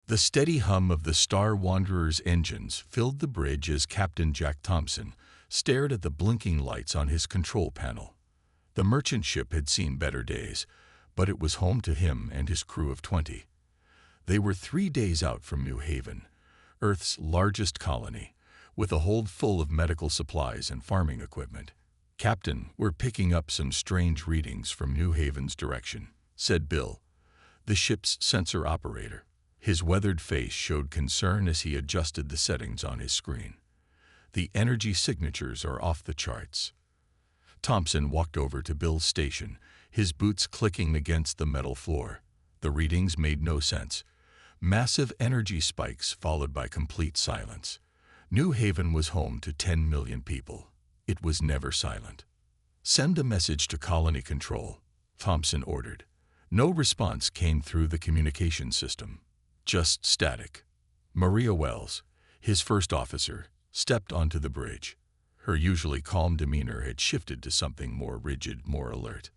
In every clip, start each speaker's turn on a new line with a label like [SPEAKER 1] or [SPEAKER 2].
[SPEAKER 1] The steady hum of the Star Wanderer's engines filled the bridge as Captain Jack Thompson stared at the blinking lights on his control panel. The merchant ship had seen better days, but it was home to him and his crew of 20. They were 3 days out from New Haven, Earth's largest colony, with a hold full of medical supplies and farming equipment. "Captain, we're picking up some strange readings from New Haven's direction," said Bill, the ship's sensor operator. His weathered face showed concern as he adjusted the settings on his screen. "The energy signatures are off the charts." Thompson walked over to Bill's station, his boots clicking against the metal floor. The readings made no sense. Massive energy spikes followed by complete silence. New Haven was home to 10 million people. It was never silent. "Send a message to Colony Control," Thompson ordered. No response came through the communication system. Just static. Maria Wells, his first officer, stepped onto the bridge. Her usually calm demeanor had shifted to something more rigid, more alert.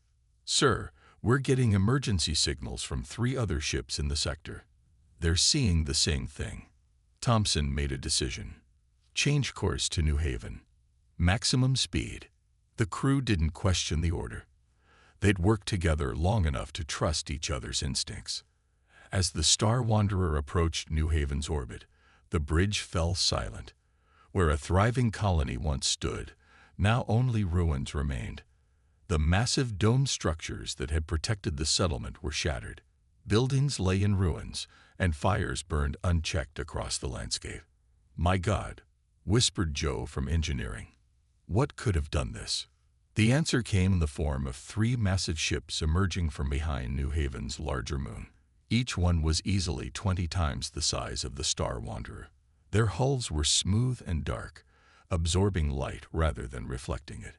[SPEAKER 1] "Sir, we're getting emergency signals from 3 other ships in the sector. They're seeing the same thing." Thompson made a decision. Change course to New Haven. Maximum speed. The crew didn't question the order. They'd worked together long enough to trust each other's instincts. As the Star Wanderer approached New Haven's orbit, the bridge fell silent. Where a thriving colony once stood, now only ruins remained. The massive dome structures that had protected the settlement were shattered. Buildings lay in ruins, and fires burned unchecked across the landscape. "My God," whispered Joe from engineering. "What could have done this?" The answer came in the form of 3 massive ships emerging from behind New Haven's larger moon. Each one was easily 20 times the size of the Star Wanderer. Their hulls were smooth and dark, absorbing light rather than reflecting it.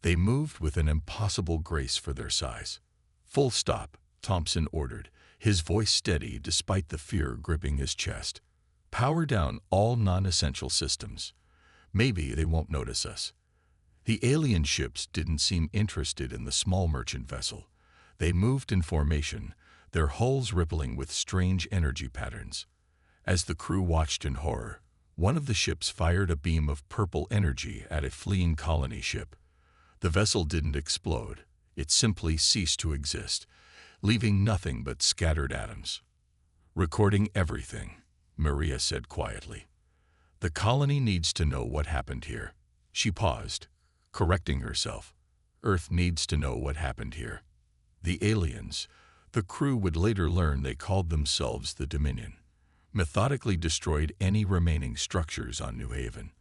[SPEAKER 1] They moved with an impossible grace for their size. "Full stop," Thompson ordered, his voice steady despite the fear gripping his chest. "Power down all non-essential systems. Maybe they won't notice us." The alien ships didn't seem interested in the small merchant vessel. They moved in formation, their hulls rippling with strange energy patterns. As the crew watched in horror, one of the ships fired a beam of purple energy at a fleeing colony ship. The vessel didn't explode. It simply ceased to exist, leaving nothing but scattered atoms. "Recording everything," Maria said quietly. "The colony needs to know what happened here." She paused, correcting herself. "Earth needs to know what happened here." The aliens, the crew would later learn they called themselves the Dominion, methodically destroyed any remaining structures on New Haven.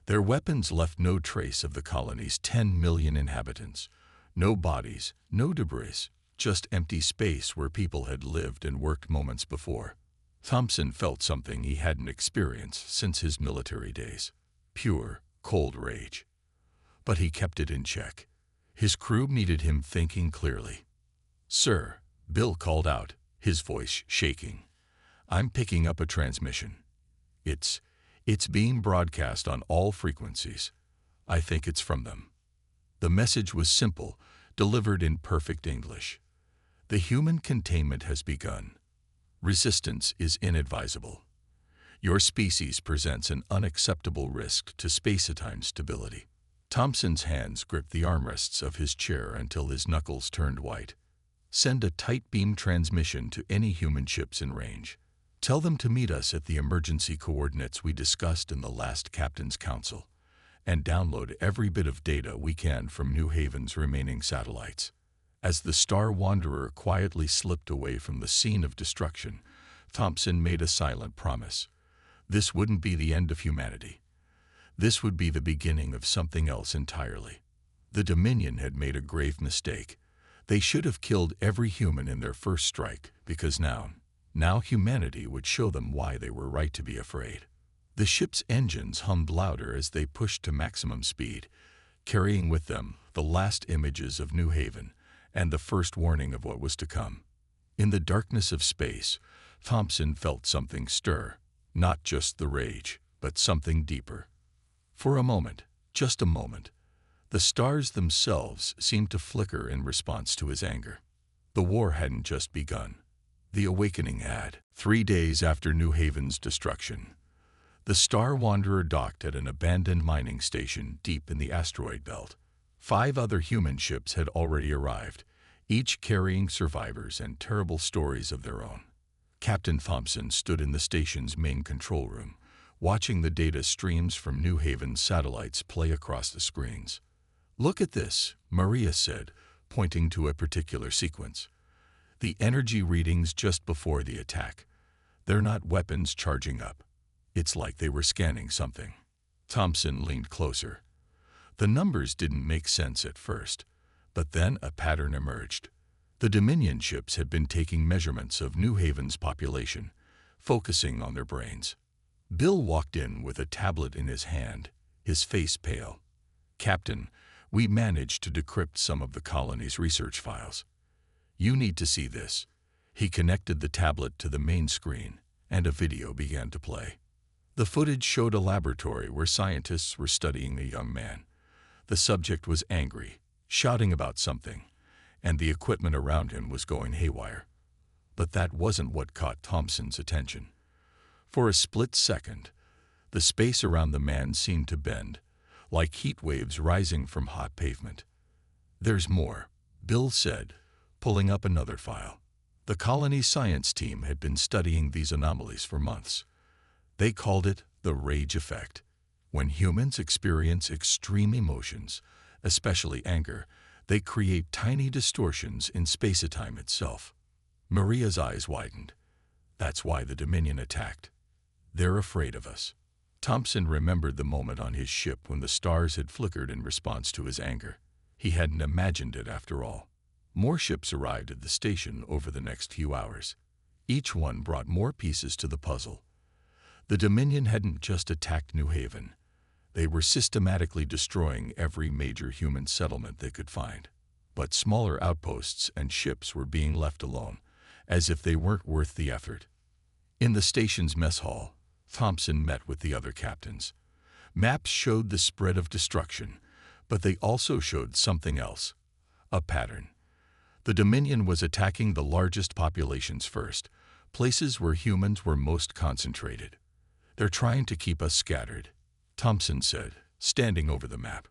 [SPEAKER 1] Their weapons left no trace of the colony's 10 million inhabitants. No bodies, no debris, just empty space where people had lived and worked moments before. Thompson felt something he hadn't experienced since his military days. Pure, cold rage. But he kept it in check. His crew needed him thinking clearly. "Sir," Bill called out, his voice shaking. "I'm picking up a transmission. It's being broadcast on all frequencies. I think it's from them." The message was simple, delivered in perfect English. "The human containment has begun. Resistance is inadvisable. Your species presents an unacceptable risk to space-time stability." Thompson's hands gripped the armrests of his chair until his knuckles turned white. "Send a tight beam transmission to any human ships in range. Tell them to meet us at the emergency coordinates we discussed in the last Captain's Council, and download every bit of data we can from New Haven's remaining satellites." As the Star Wanderer quietly slipped away from the scene of destruction, Thompson made a silent promise. This wouldn't be the end of humanity. This would be the beginning of something else entirely. The Dominion had made a grave mistake. They should have killed every human in their first strike, because now humanity would show them why they were right to be afraid. The ship's engines hummed louder as they pushed to maximum speed, carrying with them the last images of New Haven and the first warning of what was to come. In the darkness of space, Thompson felt something stir, not just the rage, but something deeper. For a moment, just a moment, the stars themselves seemed to flicker in response to his anger. The war hadn't just begun. The Awakening ad. 3 days after New Haven's destruction, the Star Wanderer docked at an abandoned mining station deep in the asteroid belt. 5 other human ships had already arrived, each carrying survivors and terrible stories of their own. Captain Thompson stood in the station's main control room, watching the data streams from New Haven's satellites play across the screens. "Look at this," Maria said, pointing to a particular sequence. "The energy readings just before the attack. They're not weapons charging up. It's like they were scanning something." Thompson leaned closer. The numbers didn't make sense at first, but then a pattern emerged. The Dominion ships had been taking measurements of New Haven's population, focusing on their brains. Bill walked in with a tablet in his hand, his face pale. "Captain, we managed to decrypt some of the colony's research files. You need to see this." He connected the tablet to the main screen, and a video began to play. The footage showed a laboratory where scientists were studying a young man. The subject was angry, shouting about something, and the equipment around him was going haywire. But that wasn't what caught Thompson's attention. For a split second, the space around the man seemed to bend, like heat waves rising from hot pavement. "There's more," Bill said, pulling up another file. The colony science team had been studying these anomalies for months. They called it the rage effect. When humans experience extreme emotions, especially anger, they create tiny distortions in space-time itself. Maria's eyes widened. "That's why the Dominion attacked. They're afraid of us." Thompson remembered the moment on his ship when the stars had flickered in response to his anger. He hadn't imagined it after all. More ships arrived at the station over the next few hours. Each one brought more pieces to the puzzle. The Dominion hadn't just attacked New Haven. They were systematically destroying every major human settlement they could find. But smaller outposts and ships were being left alone, as if they weren't worth the effort. In the station's mess hall, Thompson met with the other captains. Maps showed the spread of destruction, but they also showed something else, a pattern. The Dominion was attacking the largest populations first, places where humans were most concentrated. "They're trying to keep us scattered," Thompson said, standing over the map.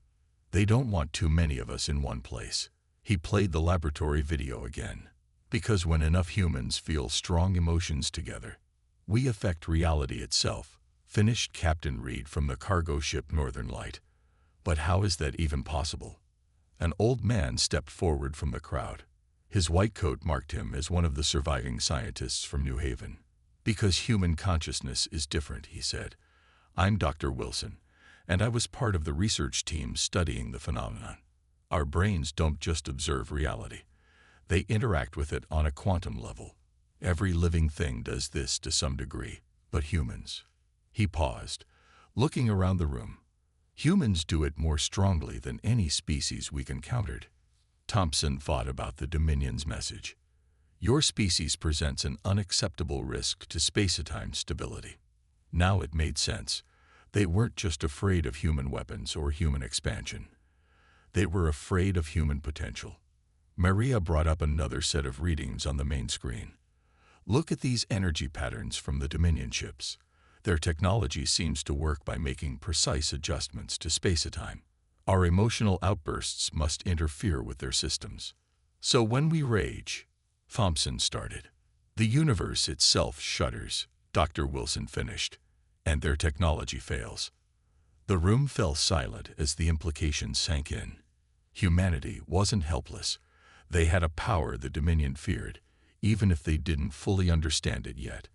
[SPEAKER 1] "They don't want too many of us in one place." He played the laboratory video again. "Because when enough humans feel strong emotions together, we affect reality itself," finished Captain Reed from the cargo ship Northern Light. "But how is that even possible?" An old man stepped forward from the crowd. His white coat marked him as one of the surviving scientists from New Haven. "Because human consciousness is different," he said. "I'm Dr. Wilson, and I was part of the research team studying the phenomenon. Our brains don't just observe reality. They interact with it on a quantum level. Every living thing does this to some degree, but humans." He paused, looking around the room. "Humans do it more strongly than any species we've encountered." Thompson thought about the Dominion's message. "Your species presents an unacceptable risk to space-time stability." Now it made sense. They weren't just afraid of human weapons or human expansion. They were afraid of human potential. Maria brought up another set of readings on the main screen. "Look at these energy patterns from the Dominion ships. Their technology seems to work by making precise adjustments to space-time. Our emotional outbursts must interfere with their systems. So when we rage," Thompson started, "the universe itself shudders," Dr. Wilson finished, "and their technology fails." The room fell silent as the implications sank in. Humanity wasn't helpless. They had a power the Dominion feared, even if they didn't fully understand it yet.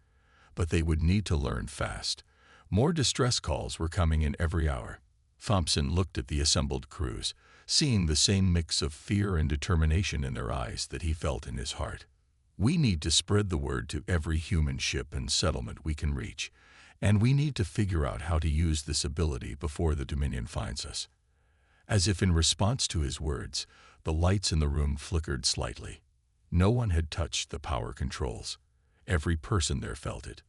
[SPEAKER 1] But they would need to learn fast. More distress calls were coming in every hour. Thompson looked at the assembled crews, seeing the same mix of fear and determination in their eyes that he felt in his heart. "We need to spread the word to every human ship and settlement we can reach, and we need to figure out how to use this ability before the Dominion finds us." As if in response to his words, the lights in the room flickered slightly. No one had touched the power controls. Every person there felt it.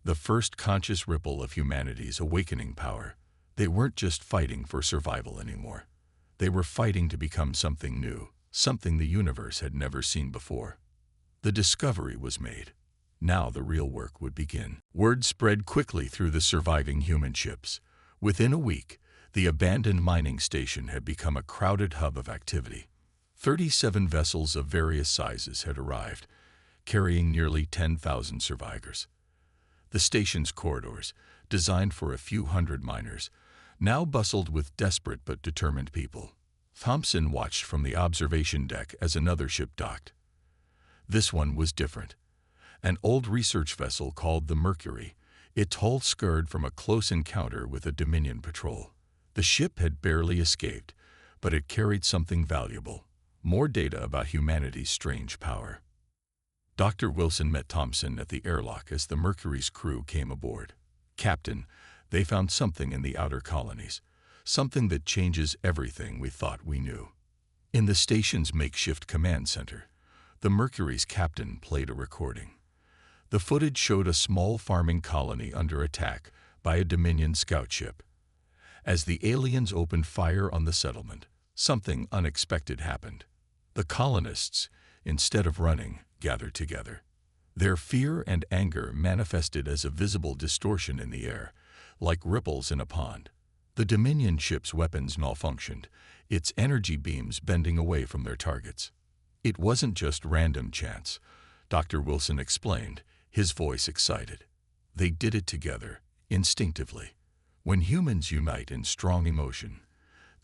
[SPEAKER 1] The first conscious ripple of humanity's awakening power. They weren't just fighting for survival anymore. They were fighting to become something new, something the universe had never seen before. The discovery was made. Now the real work would begin. Word spread quickly through the surviving human ships. Within a week, the abandoned mining station had become a crowded hub of activity. 37 vessels of various sizes had arrived, carrying nearly 10,000 survivors. The station's corridors, designed for a few hundred miners, now bustled with desperate but determined people. Thompson watched from the observation deck as another ship docked. This one was different. An old research vessel called the Mercury, its hull scarred from a close encounter with a Dominion patrol. The ship had barely escaped, but it carried something valuable, more data about humanity's strange power. Dr. Wilson met Thompson at the airlock as the Mercury's crew came aboard. "Captain, they found something in the outer colonies, something that changes everything we thought we knew." In the station's makeshift command center, the Mercury's captain played a recording. The footage showed a small farming colony under attack by a Dominion scout ship. As the aliens opened fire on the settlement, something unexpected happened. The colonists, instead of running, gathered together. Their fear and anger manifested as a visible distortion in the air, like ripples in a pond. The Dominion ship's weapons malfunctioned, its energy beams bending away from their targets. It wasn't just random chance, Dr. Wilson explained, his voice excited. They did it together, instinctively. When humans unite in strong emotion,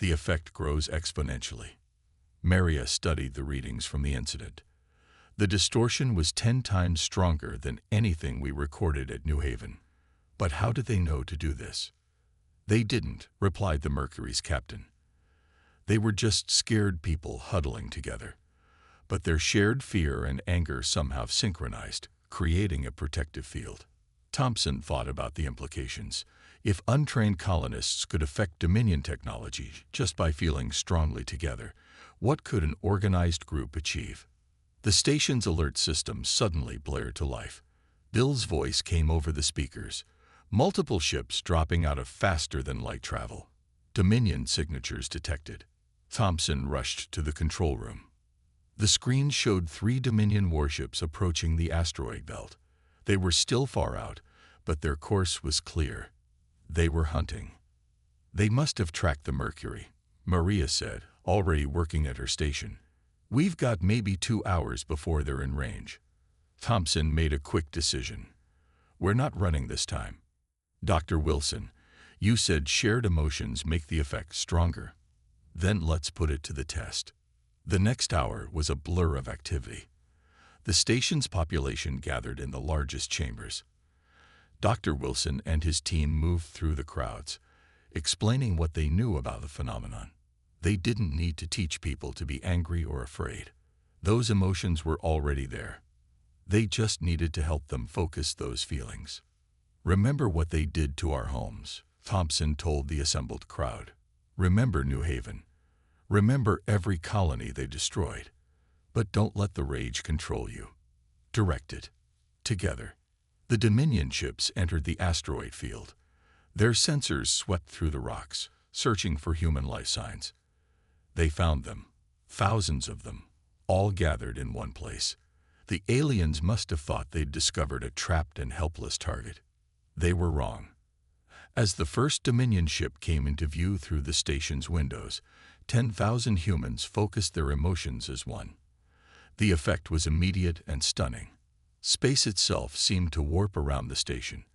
[SPEAKER 1] the effect grows exponentially. Maria studied the readings from the incident. The distortion was 10 times stronger than anything we recorded at New Haven. But how did they know to do this? "They didn't," replied the Mercury's captain. "They were just scared people huddling together. But their shared fear and anger somehow synchronized, creating a protective field." Thompson thought about the implications. If untrained colonists could affect Dominion technology just by feeling strongly together, what could an organized group achieve? The station's alert system suddenly blared to life. Bill's voice came over the speakers. Multiple ships dropping out of faster-than-light travel. Dominion signatures detected. Thompson rushed to the control room. The screen showed 3 Dominion warships approaching the asteroid belt. They were still far out, but their course was clear. They were hunting. "They must have tracked the Mercury," Maria said, already working at her station. "We've got maybe 2 hours before they're in range." Thompson made a quick decision. "We're not running this time." "Dr. Wilson, you said shared emotions make the effect stronger. Then let's put it to the test." The next hour was a blur of activity. The station's population gathered in the largest chambers. Dr. Wilson and his team moved through the crowds, explaining what they knew about the phenomenon. They didn't need to teach people to be angry or afraid. Those emotions were already there. They just needed to help them focus those feelings. "Remember what they did to our homes," Thompson told the assembled crowd. "Remember New Haven. Remember every colony they destroyed. But don't let the rage control you. Direct it. Together." The Dominion ships entered the asteroid field. Their sensors swept through the rocks, searching for human life signs. They found them, thousands of them, all gathered in one place. The aliens must have thought they'd discovered a trapped and helpless target. They were wrong. As the first Dominion ship came into view through the station's windows, 10,000 humans focused their emotions as one. The effect was immediate and stunning. Space itself seemed to warp around the station.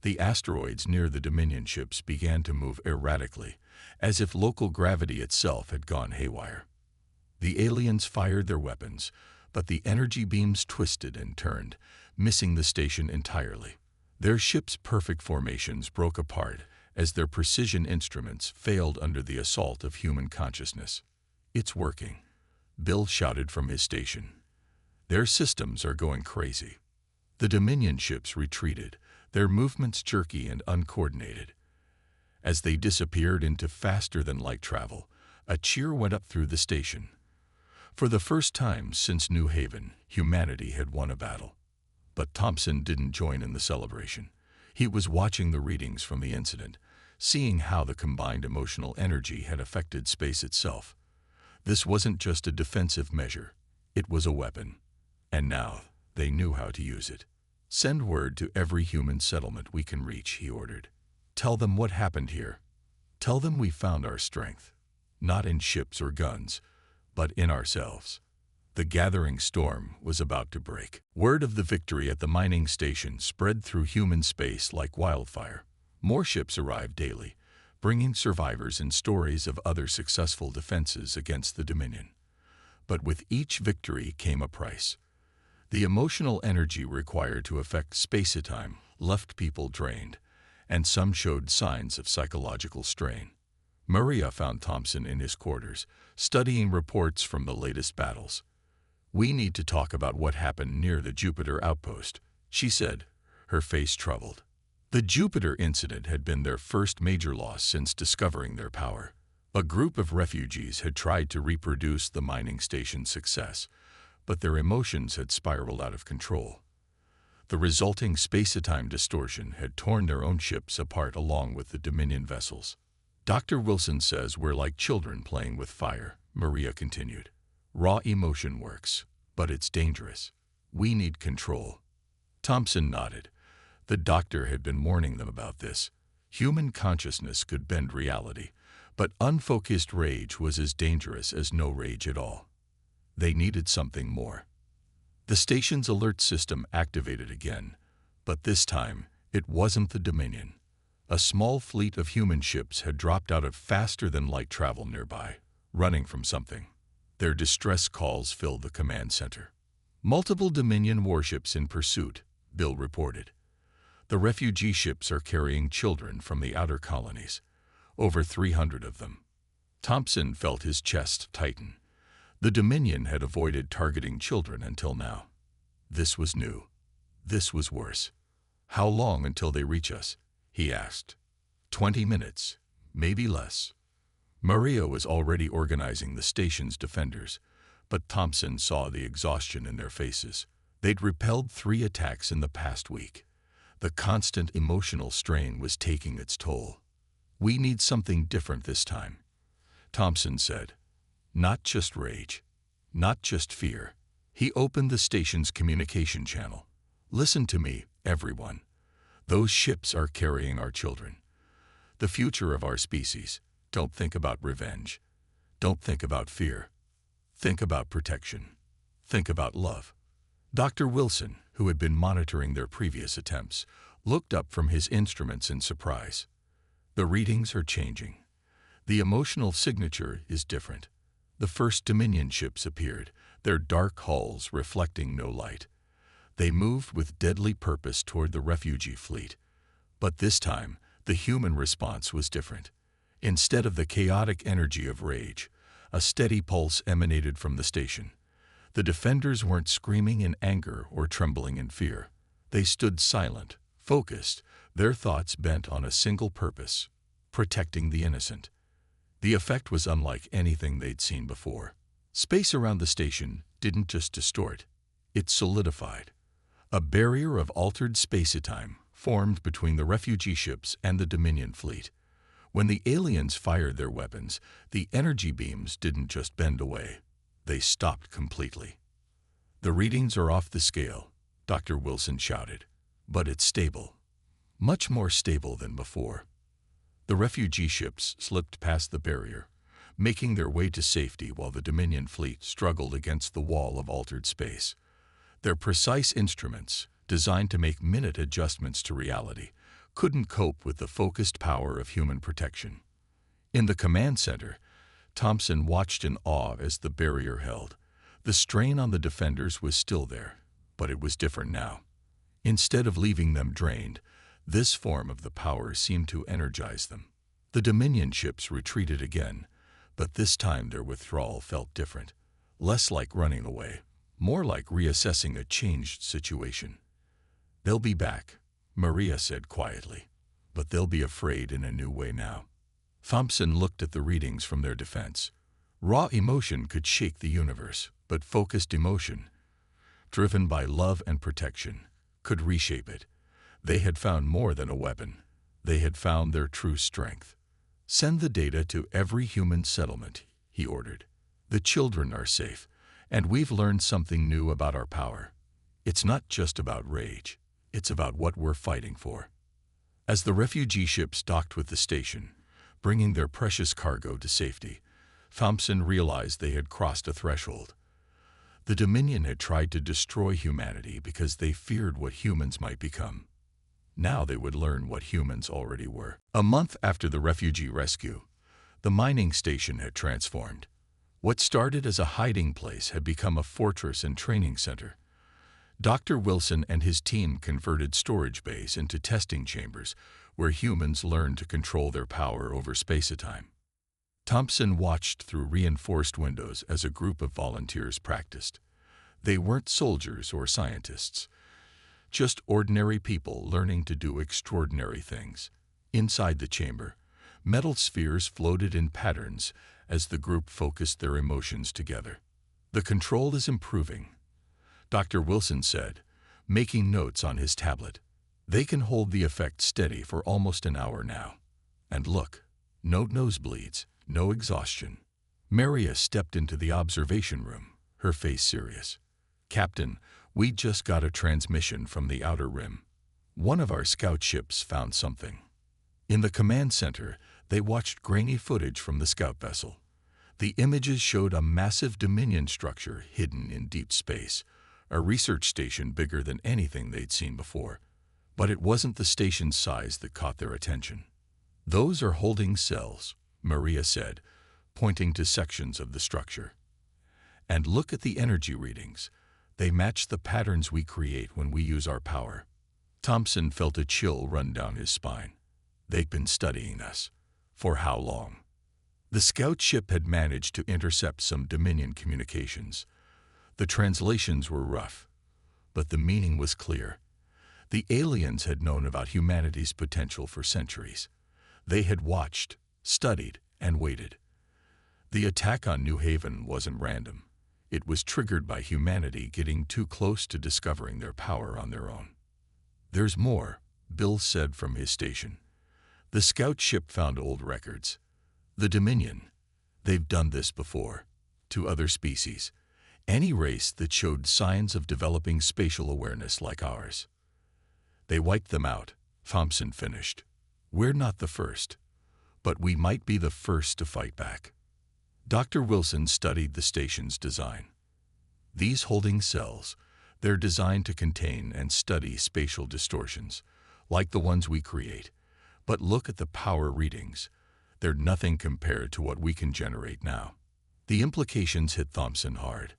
[SPEAKER 1] The asteroids near the Dominion ships began to move erratically, as if local gravity itself had gone haywire. The aliens fired their weapons, but the energy beams twisted and turned, missing the station entirely. Their ships' perfect formations broke apart as their precision instruments failed under the assault of human consciousness. "It's working," Bill shouted from his station. "Their systems are going crazy." The Dominion ships retreated, their movements jerky and uncoordinated. As they disappeared into faster-than-light travel, a cheer went up through the station. For the first time since New Haven, humanity had won a battle. But Thompson didn't join in the celebration. He was watching the readings from the incident, seeing how the combined emotional energy had affected space itself. This wasn't just a defensive measure, it was a weapon. And now, They knew how to use it. Send word to every human settlement we can reach, he ordered. Tell them what happened here. Tell them we found our strength, not in ships or guns, but in ourselves. The gathering storm was about to break. Word of the victory at the mining station spread through human space like wildfire. More ships arrived daily, bringing survivors and stories of other successful defenses against the Dominion. But with each victory came a price. The emotional energy required to affect space-time left people drained, and some showed signs of psychological strain. Maria found Thompson in his quarters, studying reports from the latest battles. "We need to talk about what happened near the Jupiter outpost," she said, her face troubled. The Jupiter incident had been their first major loss since discovering their power. A group of refugees had tried to reproduce the mining station's success, but their emotions had spiraled out of control. The resulting space-time distortion had torn their own ships apart along with the Dominion vessels. "Dr. Wilson says we're like children playing with fire," Maria continued. "Raw emotion works, but it's dangerous. We need control." Thompson nodded. The doctor had been warning them about this. Human consciousness could bend reality, but unfocused rage was as dangerous as no rage at all. They needed something more. The station's alert system activated again, but this time it wasn't the Dominion. A small fleet of human ships had dropped out of faster-than-light travel nearby, running from something. Their distress calls filled the command center. "Multiple Dominion warships in pursuit," Bill reported. "The refugee ships are carrying children from the outer colonies. Over 300 of them." Thompson felt his chest tighten. The Dominion had avoided targeting children until now. This was new. This was worse. "How long until they reach us?" he asked. 20 minutes, maybe less." Maria was already organizing the station's defenders, but Thompson saw the exhaustion in their faces. They'd repelled 3 attacks in the past week. The constant emotional strain was taking its toll. "We need something different this time," Thompson said. "Not just rage, not just fear." He opened the station's communication channel. "Listen to me, everyone. Those ships are carrying our children. The future of our species. Don't think about revenge. Don't think about fear. Think about protection. Think about love." Dr. Wilson, who had been monitoring their previous attempts, looked up from his instruments in surprise. "The readings are changing. The emotional signature is different." The first Dominion ships appeared, their dark hulls reflecting no light. They moved with deadly purpose toward the refugee fleet. But this time, the human response was different. Instead of the chaotic energy of rage, a steady pulse emanated from the station. The defenders weren't screaming in anger or trembling in fear. They stood silent, focused, their thoughts bent on a single purpose: protecting the innocent. The effect was unlike anything they'd seen before. Space around the station didn't just distort, it solidified. A barrier of altered space-time formed between the refugee ships and the Dominion fleet. When the aliens fired their weapons, the energy beams didn't just bend away. They stopped completely. "The readings are off the scale," Dr. Wilson shouted. "But it's stable. Much more stable than before." The refugee ships slipped past the barrier, making their way to safety while the Dominion fleet struggled against the wall of altered space. Their precise instruments, designed to make minute adjustments to reality, couldn't cope with the focused power of human protection. In the command center, Thompson watched in awe as the barrier held. The strain on the defenders was still there, but it was different now. Instead of leaving them drained, this form of the power seemed to energize them. The Dominion ships retreated again, but this time their withdrawal felt different. Less like running away, more like reassessing a changed situation. "They'll be back," Maria said quietly, "but they'll be afraid in a new way now." Thompson looked at the readings from their defense. Raw emotion could shake the universe, but focused emotion, driven by love and protection, could reshape it. They had found more than a weapon. They had found their true strength. "Send the data to every human settlement," he ordered. "The children are safe, and we've learned something new about our power. It's not just about rage. It's about what we're fighting for. As the refugee ships docked with the station, bringing their precious cargo to safety, Thompson realized they had crossed a threshold. The Dominion had tried to destroy humanity because they feared what humans might become. Now they would learn what humans already were. A month after the refugee rescue, the mining station had transformed. What started as a hiding place had become a fortress and training center. Dr. Wilson and his team converted storage bays into testing chambers where humans learned to control their power over space-time. Thompson watched through reinforced windows as a group of volunteers practiced. They weren't soldiers or scientists, just ordinary people learning to do extraordinary things. Inside the chamber, metal spheres floated in patterns as the group focused their emotions together. "The control is improving," Dr. Wilson said, making notes on his tablet. "They can hold the effect steady for almost an hour now. And look, no nosebleeds, no exhaustion." Maria stepped into the observation room, her face serious. "Captain, we just got a transmission from the Outer Rim. One of our scout ships found something." In the command center, they watched grainy footage from the scout vessel. The images showed a massive Dominion structure hidden in deep space, a research station bigger than anything they'd seen before. But it wasn't the station's size that caught their attention. "Those are holding cells," Maria said, pointing to sections of the structure. "And look at the energy readings. They match the patterns we create when we use our power." Thompson felt a chill run down his spine. They'd been studying us. For how long? The scout ship had managed to intercept some Dominion communications. The translations were rough, but the meaning was clear. The aliens had known about humanity's potential for centuries. They had watched, studied, and waited. The attack on New Haven wasn't random. It was triggered by humanity getting too close to discovering their power on their own. "There's more," Bill said from his station. "The scout ship found old records. The Dominion, they've done this before, to other species. Any race that showed signs of developing spatial awareness like ours. They wiped them out," Thompson finished. "We're not the first, but we might be the first to fight back." Dr. Wilson studied the station's design. "These holding cells, they're designed to contain and study spatial distortions, like the ones we create. But look at the power readings. They're nothing compared to what we can generate now." The implications hit Thompson hard.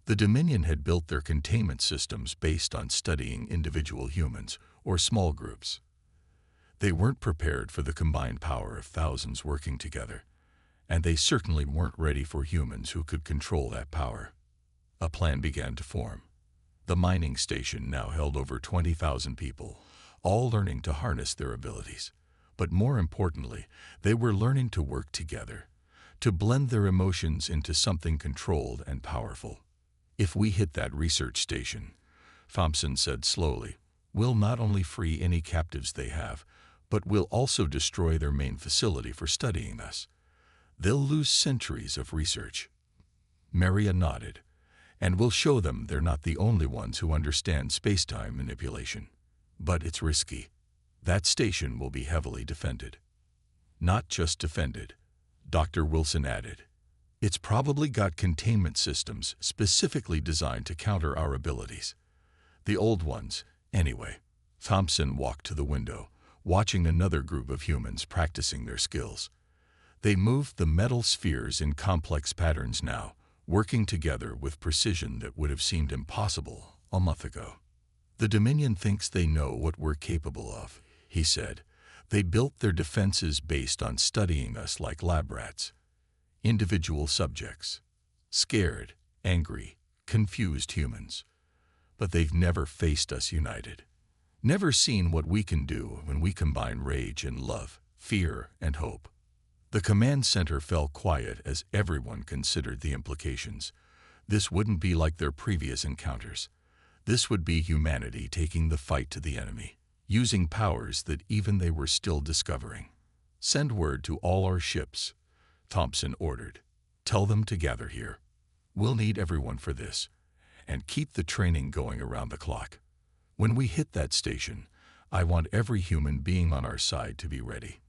[SPEAKER 1] The Dominion had built their containment systems based on studying individual humans or small groups. They weren't prepared for the combined power of thousands working together, and they certainly weren't ready for humans who could control that power. A plan began to form. The mining station now held over 20,000 people, all learning to harness their abilities. But more importantly, they were learning to work together, to blend their emotions into something controlled and powerful. "If we hit that research station," Thompson said slowly, "we'll not only free any captives they have, but we'll also destroy their main facility for studying us. They'll lose centuries of research." Maria nodded. "And we'll show them they're not the only ones who understand space-time manipulation. But it's risky. That station will be heavily defended." "Not just defended," Dr. Wilson added. "It's probably got containment systems specifically designed to counter our abilities. The old ones, anyway." Thompson walked to the window, watching another group of humans practicing their skills. They moved the metal spheres in complex patterns now, working together with precision that would have seemed impossible a month ago. "The Dominion thinks they know what we're capable of," he said. "They built their defenses based on studying us like lab rats. Individual subjects. Scared, angry, confused humans. But they've never faced us united. Never seen what we can do when we combine rage and love, fear and hope." The command center fell quiet as everyone considered the implications. This wouldn't be like their previous encounters. This would be humanity taking the fight to the enemy, using powers that even they were still discovering. "Send word to all our ships," Thompson ordered. "Tell them to gather here. We'll need everyone for this. and keep the training going around the clock. When we hit that station, I want every human being on our side to be ready."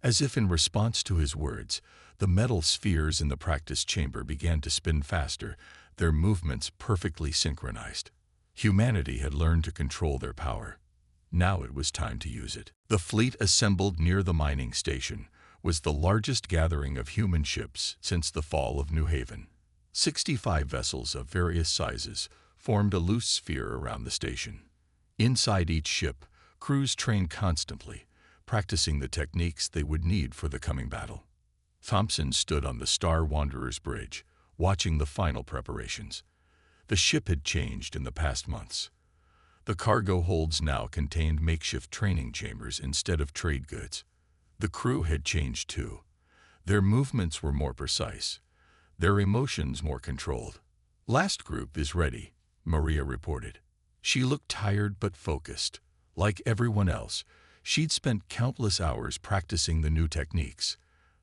[SPEAKER 1] As if in response to his words, the metal spheres in the practice chamber began to spin faster, their movements perfectly synchronized. Humanity had learned to control their power. Now it was time to use it. The fleet assembled near the mining station was the largest gathering of human ships since the fall of New Haven. 65 vessels of various sizes formed a loose sphere around the station. Inside each ship, crews trained constantly, practicing the techniques they would need for the coming battle. Thompson stood on the Star Wanderer's bridge, watching the final preparations. The ship had changed in the past months. The cargo holds now contained makeshift training chambers instead of trade goods. The crew had changed too. Their movements were more precise, their emotions more controlled. "Last group is ready," Maria reported. She looked tired but focused. Like everyone else, she'd spent countless hours practicing the new techniques.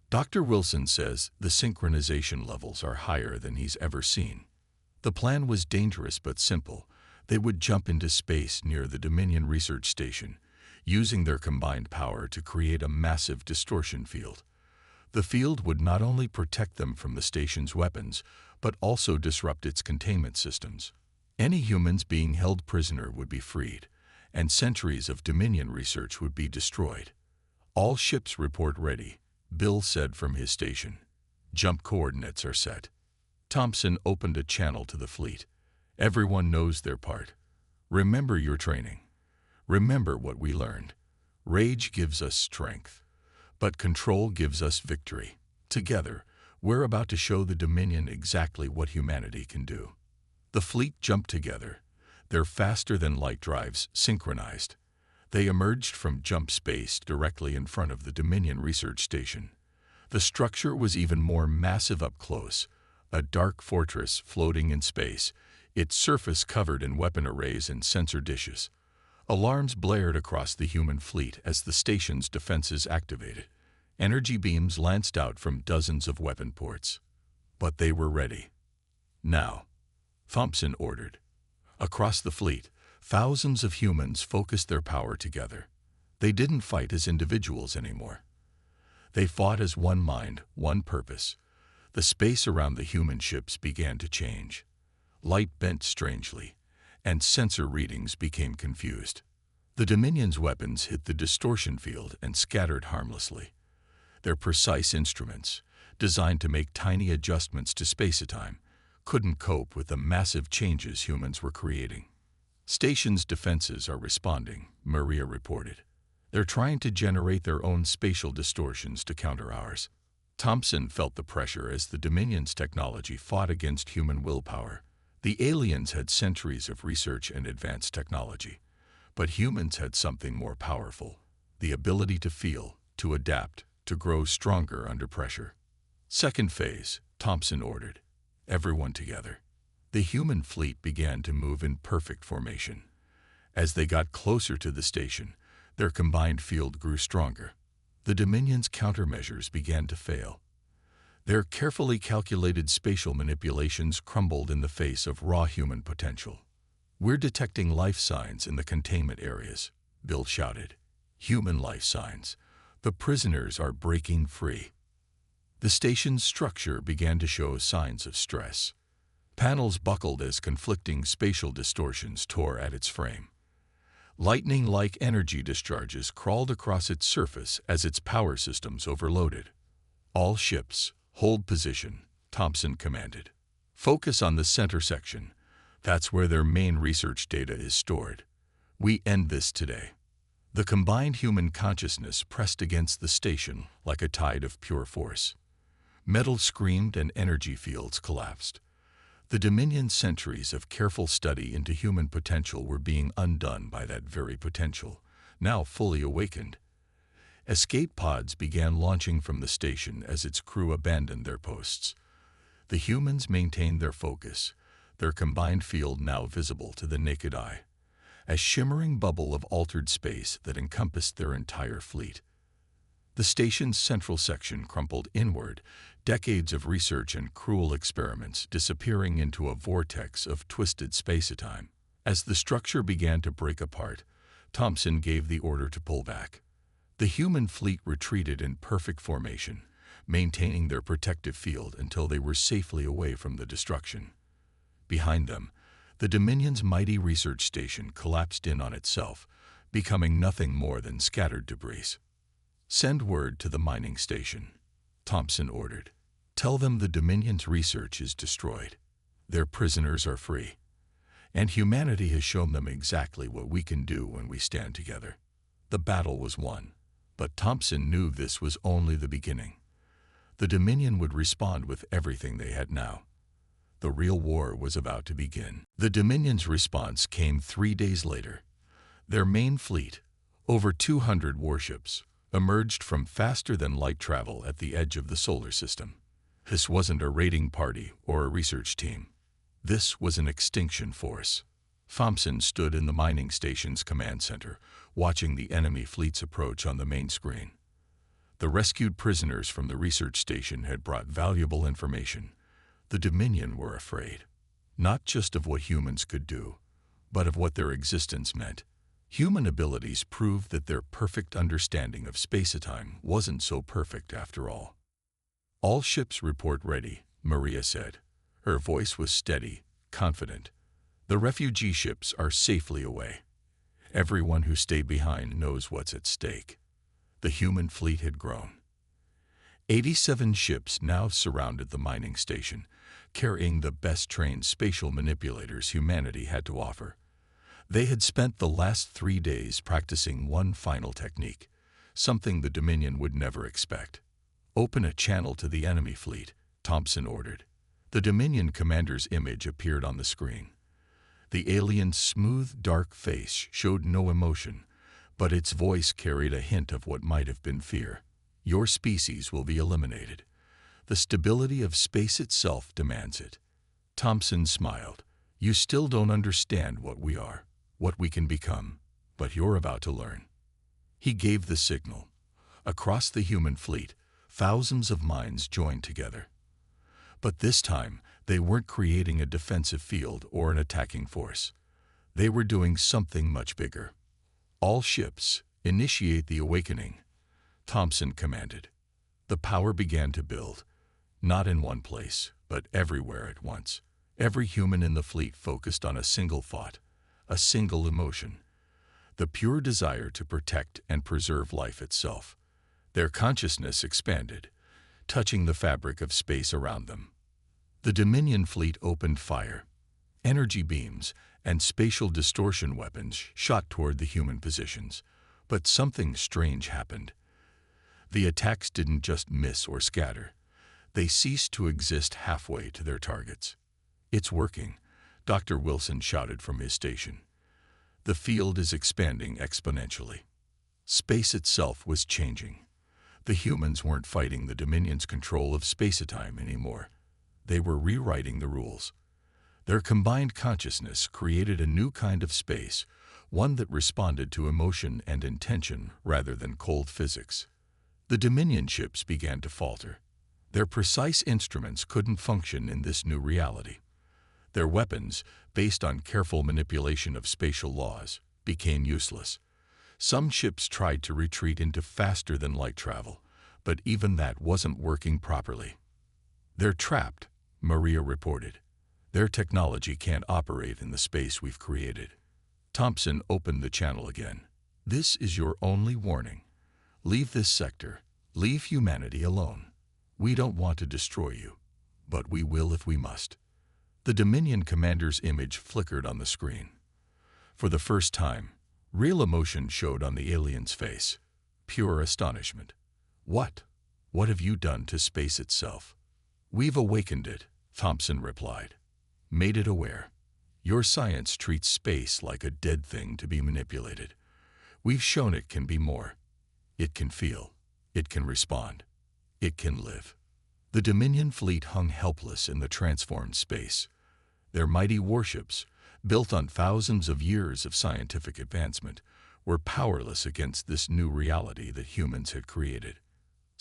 [SPEAKER 1] Dr. Wilson says the synchronization levels are higher than he's ever seen. The plan was dangerous but simple. They would jump into space near the Dominion Research Station, using their combined power to create a massive distortion field. The field would not only protect them from the station's weapons, but also disrupt its containment systems. Any humans being held prisoner would be freed, and centuries of Dominion research would be destroyed. "All ships report ready," Bill said from his station. "Jump coordinates are set." Thompson opened a channel to the fleet. "Everyone knows their part. Remember your training. Remember what we learned. Rage gives us strength, but control gives us victory. Together, we're about to show the Dominion exactly what humanity can do." The fleet jumped together, their faster-than-light drives synchronized. They emerged from jump space directly in front of the Dominion Research Station. The structure was even more massive up close, a dark fortress floating in space, its surface covered in weapon arrays and sensor dishes. Alarms blared across the human fleet as the station's defenses activated. Energy beams lanced out from dozens of weapon ports. But they were ready. "Now," Thompson ordered. Across the fleet, thousands of humans focused their power together. They didn't fight as individuals anymore. They fought as one mind, one purpose. The space around the human ships began to change. Light bent strangely, and sensor readings became confused. The Dominion's weapons hit the distortion field and scattered harmlessly. Their precise instruments, designed to make tiny adjustments to space-time, couldn't cope with the massive changes humans were creating. "Station's defenses are responding," Maria reported. "They're trying to generate their own spatial distortions to counter ours." Thompson felt the pressure as the Dominion's technology fought against human willpower. The aliens had centuries of research and advanced technology, but humans had something more powerful: the ability to feel, to adapt, to grow stronger under pressure. "Second phase," Thompson ordered. "Everyone together." The human fleet began to move in perfect formation. As they got closer to the station, their combined field grew stronger. The Dominion's countermeasures began to fail. Their carefully calculated spatial manipulations crumbled in the face of raw human potential. "We're detecting life signs in the containment areas," Bill shouted. "Human life signs. The prisoners are breaking free." The station's structure began to show signs of stress. Panels buckled as conflicting spatial distortions tore at its frame. Lightning-like energy discharges crawled across its surface as its power systems overloaded. "All ships, hold position," Thompson commanded. "Focus on the center section. That's where their main research data is stored. We end this today." The combined human consciousness pressed against the station like a tide of pure force. Metal screamed and energy fields collapsed. The Dominion's centuries of careful study into human potential were being undone by that very potential, now fully awakened. Escape pods began launching from the station as its crew abandoned their posts. The humans maintained their focus, their combined field now visible to the naked eye, a shimmering bubble of altered space that encompassed their entire fleet. The station's central section crumpled inward, decades of research and cruel experiments disappearing into a vortex of twisted space-time. As the structure began to break apart, Thompson gave the order to pull back. The human fleet retreated in perfect formation, maintaining their protective field until they were safely away from the destruction. Behind them, the Dominion's mighty research station collapsed in on itself, becoming nothing more than scattered debris. "Send word to the mining station," Thompson ordered. "Tell them the Dominion's research is destroyed. Their prisoners are free. And humanity has shown them exactly what we can do when we stand together." The battle was won, but Thompson knew this was only the beginning. The Dominion would respond with everything they had now. The real war was about to begin. The Dominion's response came 3 days later. Their main fleet, over 200 warships, emerged from faster-than-light travel at the edge of the solar system. This wasn't a raiding party or a research team. This was an extinction force. Thompson stood in the mining station's command center, watching the enemy fleets approach on the main screen. The rescued prisoners from the research station had brought valuable information. The Dominion were afraid, not just of what humans could do, but of what their existence meant. Human abilities proved that their perfect understanding of space-time wasn't so perfect after all. "All ships report ready," Maria said. Her voice was steady, confident. "The refugee ships are safely away. Everyone who stayed behind knows what's at stake." The human fleet had grown. 87 ships now surrounded the mining station, carrying the best-trained spatial manipulators humanity had to offer. They had spent the last 3 days practicing one final technique, something the Dominion would never expect. "Open a channel to the enemy fleet," Thompson ordered. The Dominion commander's image appeared on the screen. The alien's smooth, dark face showed no emotion, but its voice carried a hint of what might have been fear. "Your species will be eliminated. The stability of space itself demands it." Thompson smiled. "You still don't understand what we are, what we can become, but you're about to learn." He gave the signal. Across the human fleet, thousands of minds joined together. But this time, they weren't creating a defensive field or an attacking force. They were doing something much bigger. "All ships, initiate the awakening," Thompson commanded. The power began to build, not in one place, but everywhere at once. Every human in the fleet focused on a single thought, a single emotion, the pure desire to protect and preserve life itself. Their consciousness expanded, touching the fabric of space around them. The Dominion fleet opened fire. Energy beams and spatial distortion weapons shot toward the human positions. But something strange happened. The attacks didn't just miss or scatter. They ceased to exist halfway to their targets. "It's working," Dr. Wilson shouted from his station. "The field is expanding exponentially." Space itself was changing. The humans weren't fighting the Dominion's control of space-time anymore. They were rewriting the rules. Their combined consciousness created a new kind of space, one that responded to emotion and intention rather than cold physics. The Dominion ships began to falter. Their precise instruments couldn't function in this new reality. Their weapons, based on careful manipulation of spatial laws, became useless. Some ships tried to retreat into faster-than-light travel, but even that wasn't working properly. "They're trapped," Maria reported. "Their technology can't operate in the space we've created." Thompson opened the channel again. "This is your only warning. Leave this sector. Leave humanity alone. We don't want to destroy you, but we will if we must." The Dominion commander's image flickered on the screen. For the first time, real emotion showed on the alien's face. Pure astonishment. "What? What have you done to space itself?" "We've awakened it," Thompson replied. "Made it aware. Your science treats space like a dead thing to be manipulated. We've shown it can be more. It can feel. It can respond. It can live." The Dominion fleet hung helpless in the transformed space. Their mighty warships, built on thousands of years of scientific advancement, were powerless against this new reality that humans had created.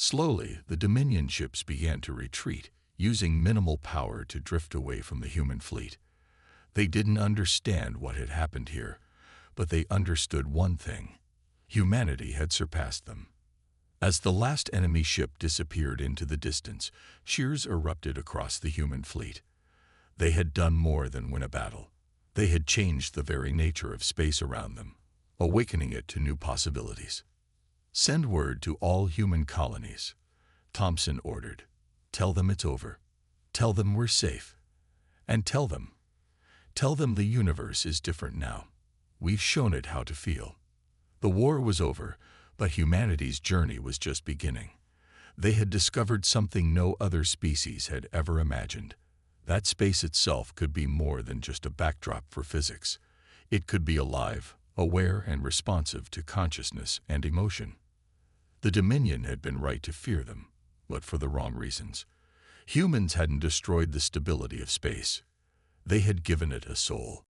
[SPEAKER 1] Slowly, the Dominion ships began to retreat, using minimal power to drift away from the human fleet. They didn't understand what had happened here, but they understood one thing: humanity had surpassed them. As the last enemy ship disappeared into the distance, cheers erupted across the human fleet. They had done more than win a battle. They had changed the very nature of space around them, awakening it to new possibilities. "Send word to all human colonies," Thompson ordered. "Tell them it's over. Tell them we're safe. And tell them the universe is different now. We've shown it how to feel." The war was over, but humanity's journey was just beginning. They had discovered something no other species had ever imagined. That space itself could be more than just a backdrop for physics. It could be alive, aware, and responsive to consciousness and emotion. The Dominion had been right to fear them, but for the wrong reasons. Humans hadn't destroyed the stability of space. They had given it a soul.